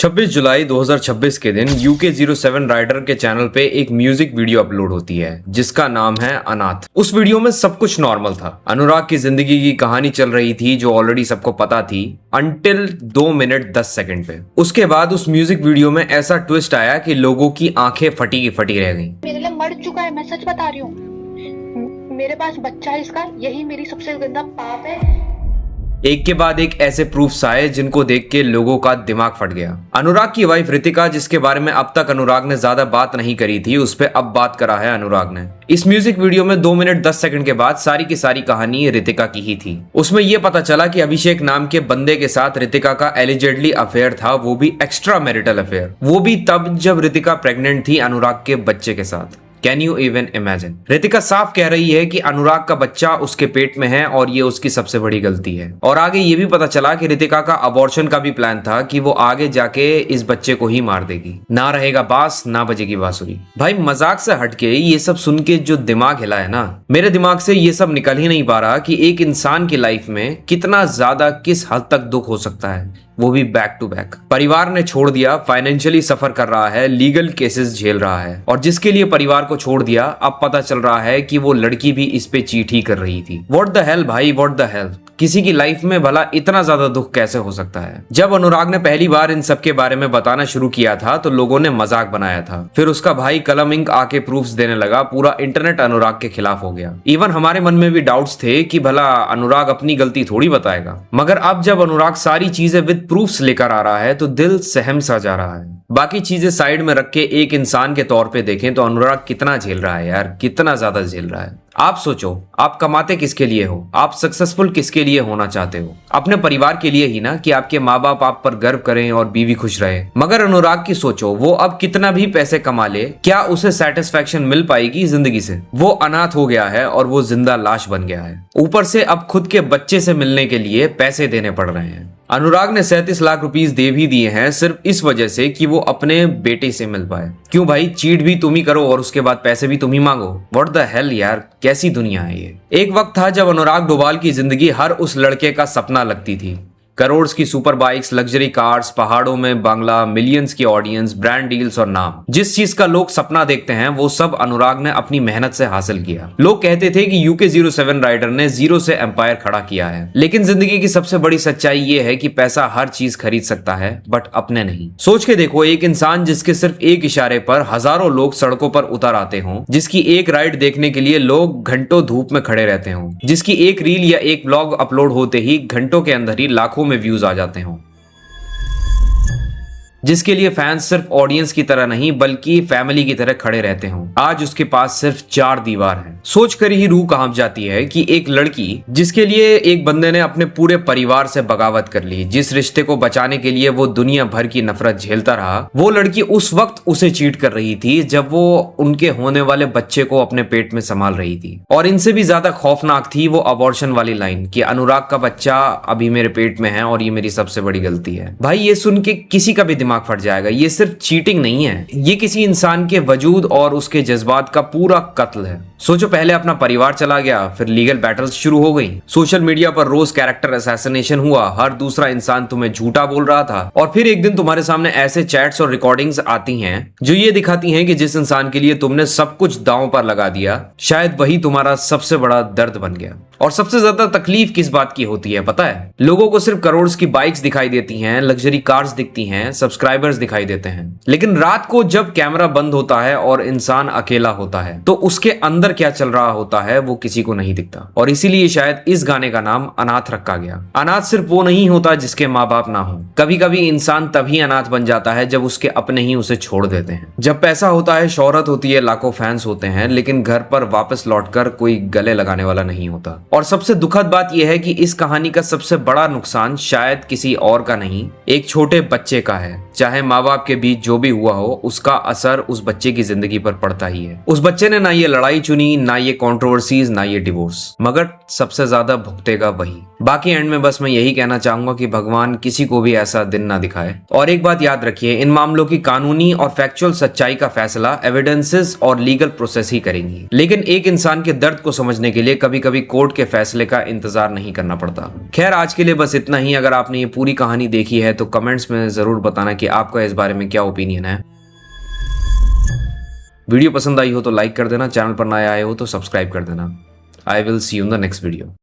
26 जुलाई 2026 के दिन UK07 rider के चैनल पे एक म्यूजिक वीडियो अपलोड होती है जिसका नाम है अनाथ। उस वीडियो में सब कुछ नॉर्मल था। अनुराग की जिंदगी की कहानी चल रही थी जो ऑलरेडी सबको पता थी अंटिल 2 मिनट 10 सेकंड पे। उसके बाद उस म्यूजिक वीडियो में ऐसा ट्विस्ट आया कि लोगों की आंखें फटी की फटी रह गईं। मेरे लिए मर चुका है, मैं सच बता रही हूँ। मेरे पास बच्चा है इसका, यही मेरी सबसे गंदा पाप है। एक के बाद एक ऐसे प्रूफ्स आए जिनको देख के लोगों का दिमाग फट गया। अनुराग की वाइफ रितिका, जिसके बारे में अब तक अनुराग ने ज्यादा बात नहीं करी थी, उस पे अब बात करा है अनुराग ने। इस म्यूजिक वीडियो में 2 मिनट 10 सेकंड के बाद सारी की सारी कहानी रितिका की ही थी। उसमें यह पता चला कि अभिषेक नाम के बंदे के साथ रितिका का एलिजेडली अफेयर था, वो भी एक्स्ट्रा मैरिटल अफेयर। वो भी तब जब रितिका प्रेग्नेंट थी अनुराग के बच्चे के साथ। Can you even imagine? Ritika साफ कह रही है कि अनुराग का बच्चा उसके पेट में है और ये उसकी सबसे बड़ी गलती है। और आगे ये भी पता चला कि रितिका का अबॉर्शन का भी प्लान था कि वो आगे जाके इस बच्चे को ही मार देगी। ना रहेगा बांस ना बजेगी बांसुरी। भाई मजाक से हटके ये सब सुन के जो दिमाग हिला है ना, मेरे दिमाग से ये सब निकल ही नहीं पा रहा कि एक इंसान की लाइफ में कितना ज्यादा किस हद तक दुख हो सकता है, वो भी बैक टू बैक। परिवार ने छोड़ दिया, फाइनेंशियली सफर कर रहा है, लीगल केसेस झेल रहा है, और जिसके लिए परिवार को छोड़ दिया अब पता चल रहा है कि वो लड़की भी इस पे चीट ही कर रही थी। व्हाट द हेल भाई, व्हाट द हेल। किसी की लाइफ में भला इतना ज्यादा दुख कैसे हो सकता है? जब अनुराग ने पहली बार इन सब के बारे में बताना शुरू किया था तो लोगों ने मजाक बनाया था। फिर उसका भाई कलम इंक आके प्रूफ्स देने लगा। पूरा इंटरनेट अनुराग के खिलाफ हो गया। इवन हमारे मन में भी डाउट्स थे कि भला अनुराग अपनी गलती थोड़ी बताएगा। मगर अब जब अनुराग सारी चीजें विद प्रूफ्स लेकर आ रहा है तो दिल सहम सा जा रहा है। बाकी चीजें साइड में रख के एक इंसान के तौर पे देखें तो अनुराग कितना झेल रहा है यार, कितना ज्यादा झेल रहा है। आप सोचो, आप कमाते किसके लिए हो? आप सक्सेसफुल किसके लिए होना चाहते हो? अपने परिवार के लिए ही ना, कि आपके माँ बाप आप पर गर्व करें और बीवी खुश रहे। मगर अनुराग की सोचो, वो अब कितना भी पैसे कमा ले, क्या उसे सेटिस्फेक्शन मिल पाएगी जिंदगी से? वो अनाथ हो गया है और वो जिंदा लाश बन गया है। ऊपर से अब खुद के बच्चे से मिलने के लिए पैसे देने पड़ रहे हैं। अनुराग ने 37 लाख रुपीस दे भी दिए हैं सिर्फ इस वजह से कि वो अपने बेटे से मिल पाए। क्यों भाई, चीट भी तुम ही करो और उसके बाद पैसे भी तुम ही मांगो। व्हाट द हेल यार, कैसी दुनिया है ये। एक वक्त था जब अनुराग डोभाल की जिंदगी हर उस लड़के का सपना लगती थी। करोड़ की सुपर बाइक्स, लग्जरी कार्स, पहाड़ों में बंगला, मिलियंस की ऑडियंस, ब्रांड डील्स और नाम। जिस चीज का लोग सपना देखते हैं वो सब अनुराग ने अपनी मेहनत से हासिल किया। लोग कहते थे कि UK07 राइडर ने जीरो से एम्पायर खड़ा किया है, लेकिन जिंदगी की सबसे बड़ी सच्चाई ये है कि पैसा हर चीज खरीद सकता है बट अपने नहीं। सोच के देखो, एक इंसान जिसके सिर्फ एक इशारे पर हजारों लोग सड़कों पर उतर आते हों, जिसकी एक राइड देखने के लिए लोग घंटों धूप में खड़े रहते हों, जिसकी एक रील या एक ब्लॉग अपलोड होते ही घंटों के अंदर ही लाखों में व्यूज आ जाते हों, जिसके लिए फैंस सिर्फ ऑडियंस की तरह नहीं बल्कि फैमिली की तरह खड़े रहते हों, आज उसके पास सिर्फ 4 दीवार हैं। सोचकर ही रूह कांप जाती है कि एक लड़की जिसके लिए एक बंदे ने अपने पूरे परिवार से बगावत कर ली, जिस रिश्ते को बचाने के लिए वो दुनिया भर की नफरत झेलता रहा, वो लड़की उस वक्त उसे चीट कर रही थी जब वो उनके होने वाले बच्चे को अपने पेट में संभाल रही थी। और इनसे भी ज्यादा खौफनाक थी वो अबॉर्शन वाली लाइन कि अनुराग का बच्चा अभी मेरे पेट में है और ये मेरी सबसे बड़ी गलती है। भाई ये सुन के किसी का भी दिमाग फट जाएगा। ये सिर्फ चीटिंग नहीं है, ये किसी इंसान के वजूद और उसके जज्बात का पूरा कत्ल है। सोचो, पहले अपना परिवार चला गया, फिर लीगल बैटल्स शुरू हो गई, सोशल मीडिया पर रोज कैरेक्टर असैसिनेशन हुआ, हर दूसरा इंसान तुम्हें झूठा बोल रहा था, और फिर एक दिन तुम्हारे सामने ऐसे चैट्स और रिकॉर्डिंग्स आती हैं जो ये दिखाती हैं कि जिस इंसान के लिए तुमने सब कुछ दांव पर लगा दिया, शायद वही तुम्हारा सबसे बड़ा दर्द बन गया। और सबसे ज्यादा तकलीफ किस बात की होती है पता है? लोगों को सिर्फ करोड़ की बाइक्स दिखाई देती हैं, लग्जरी कार्स दिखती हैं, सब्सक्राइबर्स दिखाई देते हैं, लेकिन रात को जब कैमरा बंद होता है और इंसान अकेला होता है तो उसके अंदर क्या चल रहा होता है वो किसी को नहीं दिखता। और इसीलिए शायद इस गाने का नाम अनाथ रखा गया। अनाथ सिर्फ वो नहीं होता जिसके माँ बाप ना हो, कभी कभी इंसान तभी अनाथ बन जाता है जब उसके अपने ही उसे छोड़ देते हैं। जब पैसा होता है, शोहरत होती है, लाखों फैंस होते हैं, लेकिन घर पर वापस लौटकर कोई गले लगाने वाला नहीं होता। और सबसे दुखद बात यह है कि इस कहानी का सबसे बड़ा नुकसान शायद किसी और का नहीं, एक छोटे बच्चे का है। चाहे माँ बाप के बीच जो भी हुआ हो, उसका असर उस बच्चे की जिंदगी पर पड़ता ही है। उस बच्चे ने ना ये लड़ाई चुनी, ना ये कंट्रोवर्सीज, ना ये डिवोर्स, मगर सबसे ज्यादा भुगतेगा वही। बाकी एंड में बस मैं यही कहना चाहूंगा कि भगवान किसी को भी ऐसा दिन ना दिखाए। और एक बात याद रखिए, इन मामलों की कानूनी और फैक्चुअल सच्चाई का फैसला एविडेंसेस और लीगल प्रोसेस ही करेंगी, लेकिन एक इंसान के दर्द को समझने के लिए कभी कभी कोर्ट के फैसले का इंतजार नहीं करना पड़ता। खैर, आज के लिए बस इतना ही। अगर आपने ये पूरी कहानी देखी है तो कमेंट्स में जरूर बताना कि आपका इस बारे में क्या ओपिनियन है। वीडियो पसंद आई हो तो लाइक कर देना, चैनल पर नए आए हो तो सब्सक्राइब कर देना। I will see you in the next video.